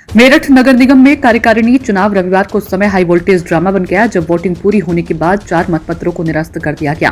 मेरठ नगर निगम में कार्यकारिणी चुनाव रविवार को उस समय हाई वोल्टेज ड्रामा बन गया जब वोटिंग पूरी होने के बाद 4 मतपत्रों को निरस्त कर दिया गया।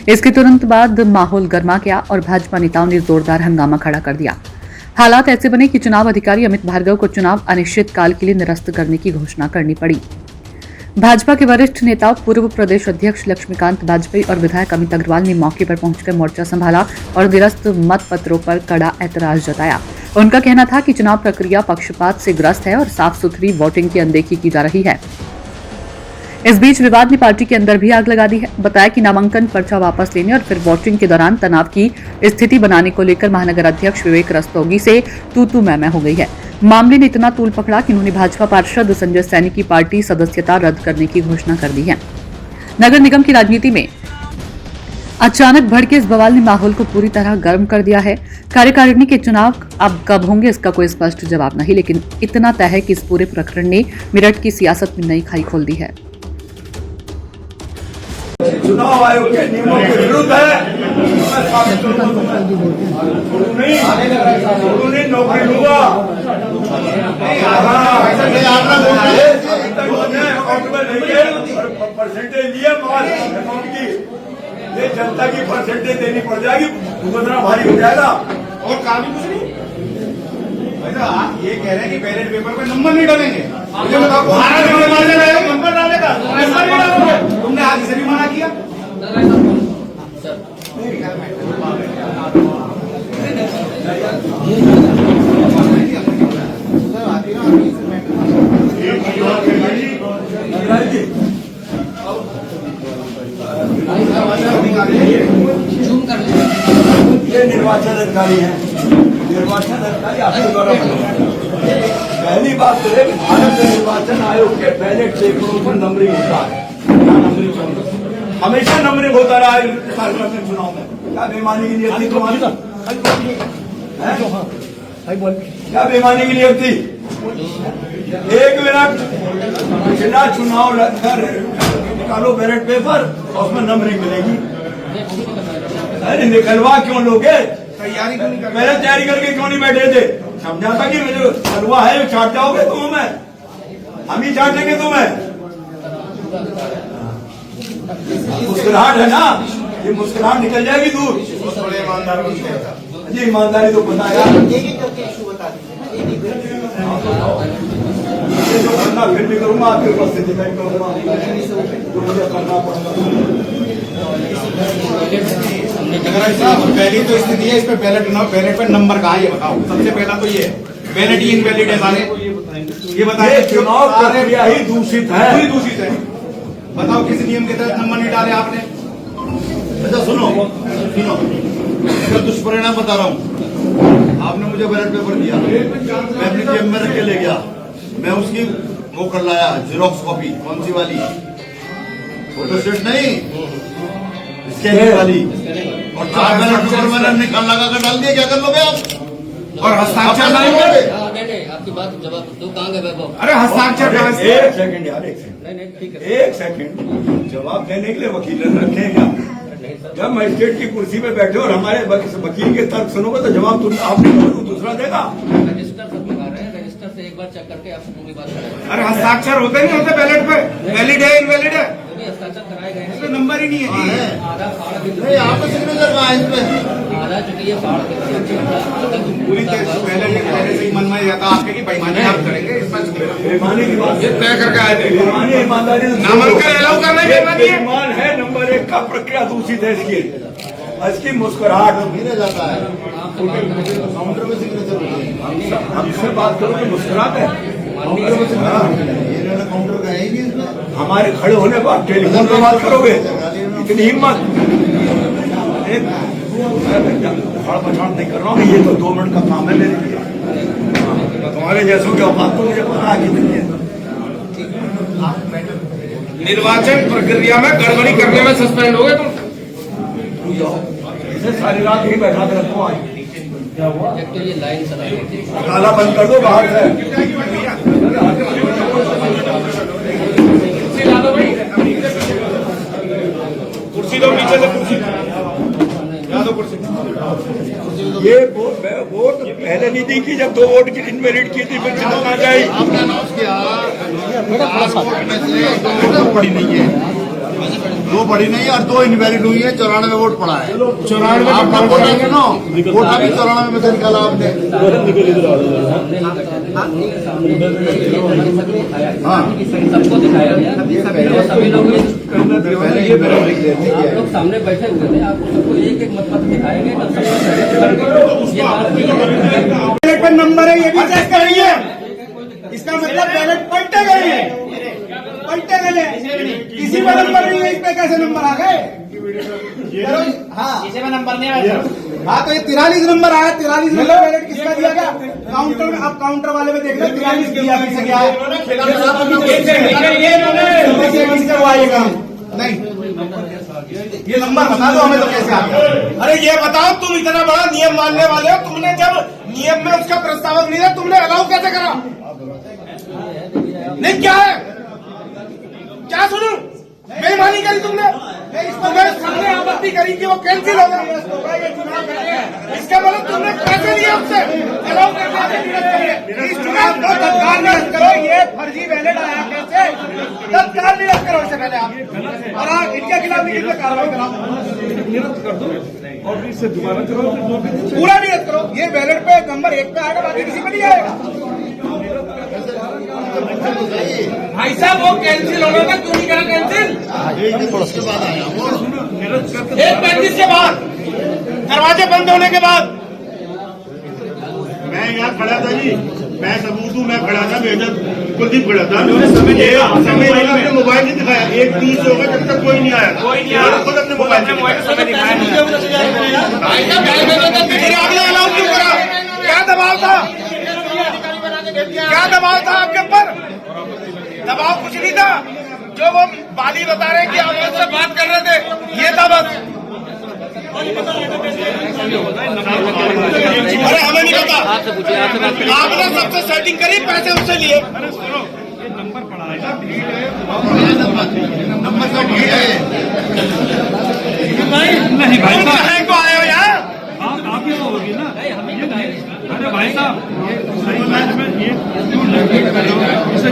इसके तुरंत बाद माहौल गर्मा गया और भाजपा नेताओं ने जोरदार हंगामा खड़ा कर दिया। हालात ऐसे बने कि चुनाव अधिकारी अमित भार्गव को चुनाव अनिश्चित काल के लिए निरस्त करने की घोषणा करनी पड़ी। भाजपा के वरिष्ठ नेता पूर्व प्रदेश अध्यक्ष लक्ष्मीकांत वाजपेयी और विधायक अमित अग्रवाल ने मौके पर पहुंचकर मोर्चा संभाला और निरस्त मतपत्रों पर कड़ा ऐतराज जताया। उनका कहना था कि चुनाव प्रक्रिया पक्षपात से ग्रस्त है और साफ सुथरी वोटिंग की अनदेखी की जा रही है। इस बीच विवाद ने पार्टी के अंदर भी आग लगा दी है। बताया कि नामांकन पर्चा वापस लेने और फिर वोटिंग के दौरान तनाव की स्थिति बनाने को लेकर महानगर अध्यक्ष विवेक रस्तोगी से तू मैं हो गई है। मामले ने इतना तूल पकड़ा कि उन्होंने भाजपा पार्षद संजय सैनी की पार्टी सदस्यता रद्द करने की घोषणा कर दी है। नगर निगम की राजनीति में अचानक भड़के इस बवाल ने माहौल को पूरी तरह गर्म कर दिया है। कार्यकारिणी के चुनाव अब कब होंगे इसका कोई स्पष्ट जवाब नहीं, लेकिन इतना तय है कि इस पूरे प्रकरण ने मेरठ की सियासत में नई खाई खोल दी है। चुनाव आयोग के नियमों के विरुद्ध है। नहीं नौकरी लूंगा। परसेंटेज लिए अकाउंट की, ये जनता की परसेंटेज देनी पड़ जाएगी, भुगतना भारी हो जाएगा। और काम ही कुछ नहीं। आप ये कह रहे हैं कि बैलेट पेपर पे नंबर नहीं डालेंगे। मुझे बताओ नंबर डालेगा, नंबर नहीं डालोगे। तुमने आज इसे भी मना किया। ये निर्वाचन अधिकारी हैं। निर्वाचन अधिकारी आपके द्वारा पहली बात तो है कि भारत निर्वाचन आयोग के बैलेट पेपरों पर नंबरिंग होता है। हमेशा नंबरिंग होता रहा है सार्वजनिक चुनाव में। क्या बेईमानी की नियत थी तुम्हारी? क्या बेईमानी की नियत थी? 1 मिनट बिना चुनाव लड़कर निकालो बैलेट पेपर और उसमें नंबरिंग मिलेगी। अरे निकलवा क्यों लोगे? तैयारी क्यों नहीं कर? पहले तैयारी करके क्यों नहीं बैठे थे? समझा था कि जो हलवा है चाट जाओगे तुम, हमें हम ही चाटेंगे तुम्हें। मुस्कुराहट है ना, ये मुस्कुराहट निकल जाएगी दूर। थोड़े ईमानदार जी ईमानदारी तो पता यार, ये जो करना फिर भी करूंगा आपकी उपस्थिति में करूंगा, तो मुझे करना पड़ेगा। पहली तो स्थिति है, इस पे बैलेट ना, बैलेट पे नंबर कहाँ है ये बताओ। सबसे पहला तो ये बैलेट ही इनवैलिड है सारे। ये बताइए चुनाव प्रक्रिया ही दूषित है। पूरी दूषित है। बताओ किस नियम के तहत नंबर नहीं डाले आपने? अच्छा सुनो, मैं दुष्परिणाम बता रहा हूँ। आपने मुझे बैलेट पेपर दिया, मैं अपनी जेब में रख के ले गया, मैं उसकी वो कर लाया जेरोक्स कॉपी। कौन सी वाली? फोटोस्टेट नहीं, स्कैनिंग वाली। और 4 बैलेट पेपर मैंने निकाल लगा कर डाल दिया। क्या कर लोगे आप? और हस्ताक्षर नहीं होंगे? आपकी बात जवाब दो, कहाँ गए वैभव? अरे हस्ताक्षर कहाँ से? एक सेकंड यार, एक सेकंड, एक सेकंड। जवाब देने के लिए वकील रखे हैं क्या? जब मजिस्ट्रेट की कुर्सी पे बैठे और हमारे वकील के तर्क सुनोगे तो जवाब तुम आपने दूसरा देगा। रजिस्टर सब लगा रहे हैं, रजिस्टर से एक बार चेक करके आपसे पूरी बात करेंगे। अरे हस्ताक्षर होते नहीं होते बैलेट पे? वैलिड है इनवैलिड है? हस्ताक्षर कराए गए हैं, तो नंबर ही नहीं है। आधा फाड़ के नहीं, आप तो सिग्नेचर कहाँ है इसमें? आधा चुकी है फाड़ के पूरी पहले से ही मन में रहता आपके की बेईमानी आप करेंगे। बेईमानी की बात ये तय करके आए थे। बेईमानी ईमानदारी नामांकन अलाउ करना ही बेईमानी है। बेईमान है। नंबर 1 का प्रक्रिया दूषित है। इसकी मुस्कुराहट गिने जाता है, काउंटर में सिग्नेचर होते हैं। हमसे बात करो तो मुस्कुराते हैं। ये काउंटर का है ही नहीं इसमें। हमारे खड़े होने पर आप टेलीफोन पर बात करोगे? इतनी हिम्मत? पछाड़ नहीं कर रहा हूँ, ये तो 2 मिनट का काम है मेरे लिए। तुम्हारे जैसों की औकात तो मुझे पता है कितनी है। निर्वाचन प्रक्रिया में गड़बड़ी करने में सस्पेंड हो गए तुम। इसे सारी रात ही बैठा कर रखो। आज एक तो ये लाइन चला रही थी। ताला बंद कर दो बाहर से। कुर्सी दो, पीछे से कुर्सी दो, कुर्सी ये वोट पहले नहीं दी कि जब 2 वोट की इनवैलिड की थी फिर चुनाव आ गई। आपने अनाउंस किया 4 वोट में से 2 पड़ी नहीं है, 2 पड़ी नहीं है और 2 इनवैलिड हुई है, 94 वोट पड़ा है। 94 आपका वोट है ना, वोट अभी 94 में से निकाला आपने। हाँ सबको दिखाया गया, सभी लोग आप लोग सामने बैठे हुए थे, आपको सबको एक एक मतपत्र दिखाए गए, तब सबको ये बात बैलेट पर नंबर है ये भी चेक करिए। इसका मतलब बैलेट पलटे गए हैं, पलटे गए हैं, किसी पर नंबर नहीं है, इस पे कैसे नंबर आ गए? हाँ किसी में नंबर नहीं आया। हाँ तो ये 43 नंबर आया, 43 नंबर बैलेट किसका दिया गया? काउंटर में, अब काउंटर वाले में देख लो 43 दिया किसे गया है? किसका हुआ ये काम? नहीं ये नंबर बता दो हमें तो कैसे आ गया? अरे ये बताओ, तुम इतना बड़ा नियम मानने वाले हो, तुमने जब नियम में उसका प्रस्तावक नहीं था, तुमने अलाउ कैसे करा? नहीं क्या है, क्या सुनू? बेईमानी करी तुमने, तुम्हें सामने आपत्ति करी कि वो कैंसिल होगा, इसका मतलब तुमने कैसे लिया उससे अलाउ तत्काल निरस्त करो। ये फर्जी बैलेट आया कैसे? तत्काल निरस्त करो इससे पहले आप, और इनके खिलाफ लिखित में कार्रवाई कराओ, निरस्त कर दो और इससे दोबारा करो, पूरा निरस्त करो। ये बैलेट पे नंबर 1 पे आएगा, बाकी किसी पे नहीं आएगा। भाई साहब वो कैंसिल होना था, क्यों नहीं करा कैंसिल? 1:35 के बाद, दरवाजे बंद होने के बाद। मैं यहाँ खड़ा था जी, मैं सबूत हूँ, मैं खड़ा था, मेजर कुलदीप खड़ा था, समय अपने मोबाइल नहीं दिखाया, 1:30 हो गया जब तक कोई नहीं आया, खुद अपने मोबाइल आपने अलाउ क्यों करा? क्या दबाव था? क्या दबाव था आपके ऊपर? दबाव कुछ नहीं था, जो वो बाली बता रहे कि आप मुझसे बात कर रहे थे, ये था बस। अरे हमें नहीं पता, आपने सबसे सेटिंग करी, पैसे उससे लिए। नंबर पड़ा है, नंबर का भीड़ है। नहीं भाई साहब को आए हो यहाँ, आप ही होगी ना? अरे भाई साहब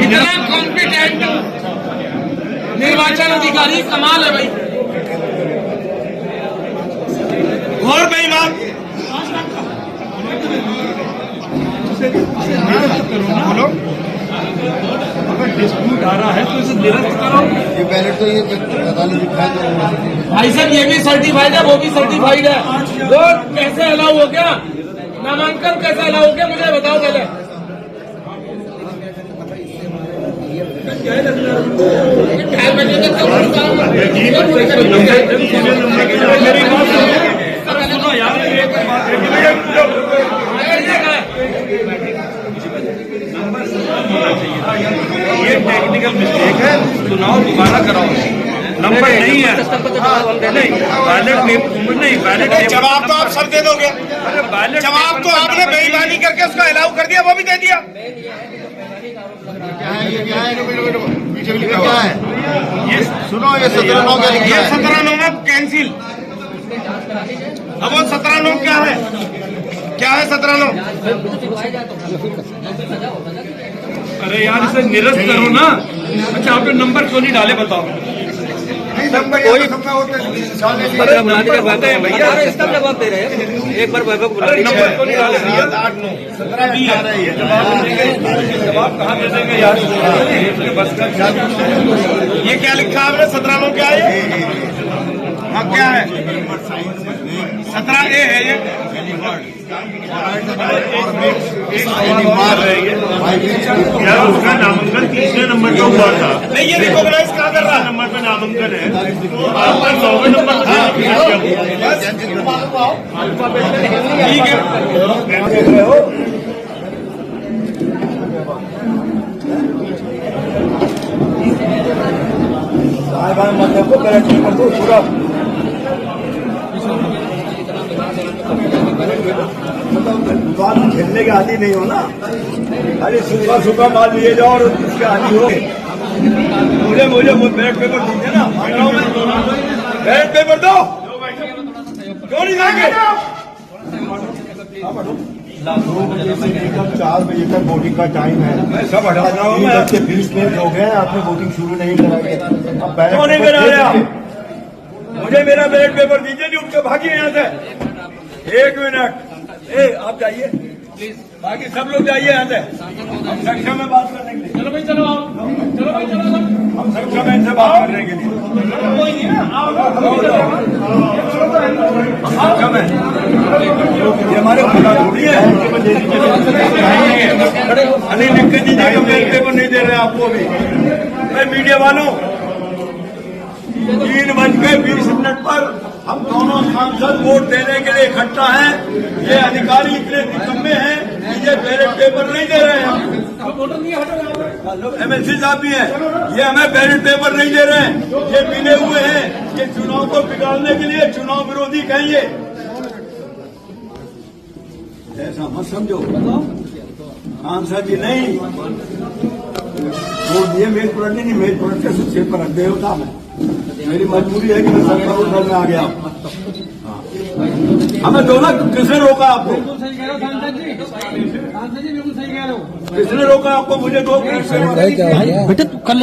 इतना कॉम्पिटेंट निर्वाचन अधिकारी, कमाल है भाई, और बेईमान। बोलो, अगर डिस्प्यूट आ रहा है तो इसे निरस्त करो। ये बैलेट तो ये अदालत दिखाया, भाई साहब ये भी सर्टिफाइड है, वो भी सर्टिफाइड है, वो कैसे अलाउ हो गया? नामांकन कैसे अलाउ हो गया, मुझे बताओ पहले। सुनो यार, ये टेक्निकल मिस्टेक है, चुनाव दोबारा कराओ। नंबर नहीं है, नहीं बैलेट पेपर नहीं, बैलेट जवाब तो आप सब दे दोगे, अरे बैलेट जवाब तो आपने बेईमानी करके उसका अलाउ कर दिया, वो भी दे दिया। क्या है ये, क्या है पीछे भी लिखा क्या है? ये सुनो, ये 17/9 क्या लिखा ये है? 17/9 में कैंसिल, अब वो 17/9 क्या है? क्या है 17/9? अरे यार इसे निरस्त करो ना। अच्छा आपने नंबर क्यों नहीं डाले बताओ? कोई बताते हैं भैया, सब जवाब दे रहे हैं। एक बार वैभव को बुला अरे लीजिए। नंबर क्यों नहीं डाले भैया? 8, 9, 17 भी आ रही है। जवाब कहाँ दे देंगे यार? बस कर ये क्या लिखा आपने? 17/9 क्या है? हाँ क्या है? 17A है ये। यार उसका नामांकन 3 नंबर का हुआ था। नहीं ये रिकॉग्नाइज कहाँ कर रहा है? नंबर पे नामांकन है, आपका 9वें नंबर ठीक है। मतलब को बैलेट पेपर दो पूरा, दुकान खेलने के आदि नहीं हो ना, अरे सुबह सुबह माल लिए जाओ और उसके आदि हो। मुझे बैलेट पेपर दीजिए ना, बैलेट पेपर दो, क्यों नहीं देंगे? लेकर 4 बजे तक वोटिंग का टाइम है। मैं सब हटा रहा हूँ। 20 मिनट हो गए, आपने वोटिंग शुरू नहीं कराई। अब बैलेट क्यों नहीं पेपर करा दे रहे आप? दीजिए। मुझे मेरा बैलेट पेपर दीजिए, नहीं उठ के भागिए यहाँ से। 1 मिनट, आप जाइए, बाकी सब लोग जाइए यहाँ से। हम संख्या में बात करने के लिए, चलो भाई चलो चलो भाई चलो हम संख्या में इनसे बात करने के लिए संख्या में ये हमारे खुला थोड़ी है। अनिल लिख के दीजिए कि बैलेट पेपर नहीं दे रहे आपको भी। मैं मीडिया वालों, 3:20 पर हम दोनों सांसद वोट देने के लिए इकट्ठा हैं। ये अधिकारी इतने निकम्मे हैं कि ये बैलेट पेपर नहीं दे रहे हैं। एमएलसी साहब भी हैं, ये हमें बैलेट पेपर नहीं दे रहे हैं। ये मिले हुए हैं, ये चुनाव को बिगाड़ने के लिए चुनाव विरोधी कहेंगे। ऐसा मत समझो, सांसद जी नहीं वोट दिए। मेज पलट नहीं, मेज पलट के सिर पर रख दे होता मैं। मेरी मजबूरी है कि मैं सरकार दल में आ गया। हमें दो ना, किसने रोका आपको? सही कह रहे हो सांसद जी, बिल्कुल सही कह रहे हो। किसने रोका आपको? मुझे 2 मिनट से बेटे तू कर लेना।